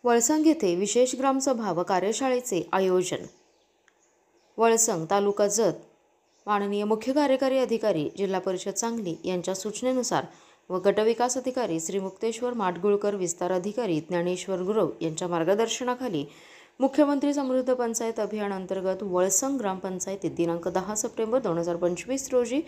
वळसंग येथे विशेष ग्रामसभा व कार्यशाळेचे आयोजन. वळसंग तालुका जत. माननीय मुख्य कार्यकारी अधिकारी जिल्हा परिषद सांगली यांच्या सूचनेनुसार व गटविकास अधिकारी श्री मुक्तेश्वर माडगुळकर, विस्तार अधिकारी ज्ञानेश्वर गुरव यांच्या मार्गदर्शनाखाली मुख्यमंत्री समृद्ध पंचायत अभियान अंतर्गत वळसंग ग्रामपंचायतीत दिनांक 10 सप्टेंबर 2025 रोजी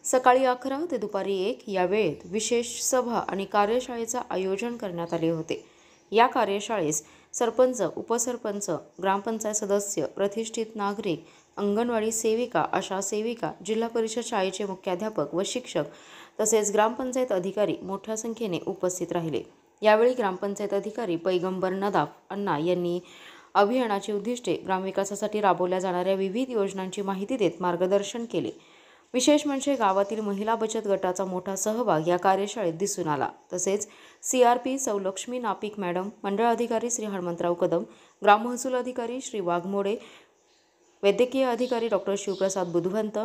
सकाळी 11 ते दुपारी 1 या वेळेत विशेष सभा आणि कार्यशाळेचे आयोजन करण्यात आले होते. या कार्यशाळेस सरपंच, उपसरपंच, ग्रामपंचायत सदस्य, प्रतिष्ठित नागरिक, अंगणवाडी सेविका, आशा सेविका, जिल्हा परिषद शाळेचे मुख्याध्यापक व शिक्षक तसेच ग्रामपंचायत अधिकारी मोठ्या संख्येने उपस्थित राहिले. यावेळी ग्रामपंचायत अधिकारी पैगंबर नदाफ अण्णा यांनी अभियानाची उद्दिष्टे, ग्रामविकासासाठी राबवल्या जाणाऱ्या विविध योजनांची माहिती देत मार्गदर्शन केले. विशेष म्हणजे गावातील महिला बचत गटाचा मोठा सहभाग या कार्यशाळेत दिसून आला. तसेच CRP सौ लक्ष्मी नापिक मॅडम, मंडळ अधिकारी श्री हनुमंतराव कदम, ग्राम महसूल अधिकारी श्री वाघमोडे, वैद्यकीय अधिकारी डॉक्टर शिवप्रसाद बुधवंत,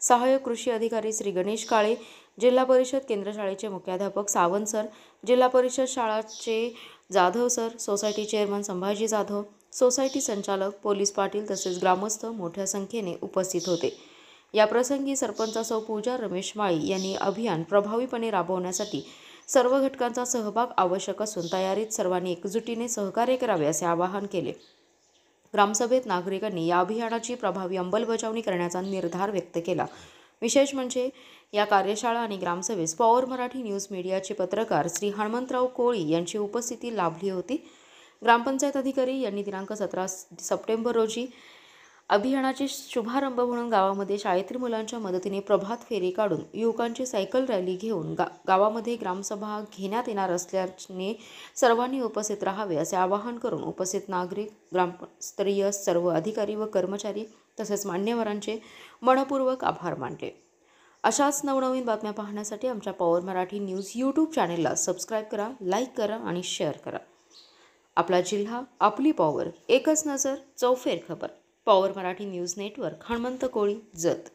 सहाय्यक कृषी अधिकारी श्री गणेश काळे, जिल्हा परिषद केंद्र शाळेचे मुख्याध्यापक सावंत सर, जिल्हा परिषद शाळाचे Jadhav sir, society chairman Sambhaji Jadhav, society संचालक, पोलीस पाटील तसेच ग्रामस्थ मोठ्या संख्येने उपस्थित होते. याप्रसंगी सरपंच सौ पूजा रमेश माळी यांनी अभियान प्रभावीपणे राबवण्यासाठी सर्व घटकांचा सहभाग आवश्यक असून तयारीत सर्वांनी एकजुटीने सहकार्य करावे असे आवाहन केले. ग्रामसभेत नागरिकांनी या अभियानाची प्रभावी अंमलबजावणी करण्याचा निर्धार व्यक्त केला. विशेष म्हणजे या कार्यशाळा आणि ग्रामसभेस पॉवर मराठी न्यूज मीडियाचे पत्रकार श्री हनुमंतराव कोळी यांची उपस्थिती लाभली होती. ग्रामपंचायत अधिकारी यांनी दिनांक 17 सप्टेंबर रोजी अभियानाचे शुभारंभ म्हणून गावामध्ये शाळेतील मुलांच्या मदतीने प्रभात फेरी काढून युवकांची सायकल रॅली घेऊन गावामध्ये ग्रामसभा घेण्यात येणार असल्याने सर्वांनी उपस्थित राहावे असे आवाहन करून उपस्थित नागरिक, ग्रामस्तरीय सर्व अधिकारी व कर्मचारी तसेच मान्यवरांचे मनपूर्वक आभार मानले. अशाच नवनवीन बातम्या पाहण्यासाठी आमच्या पॉवर मराठी न्यूज यूट्यूब चॅनेलला सबस्क्राईब करा, लाईक करा आणि शेअर करा. आपला जिल्हा, आपली पॉवर, एकच नजर, चौफेर खबर. Power Marathi news network, Hanumant Koli, Jat.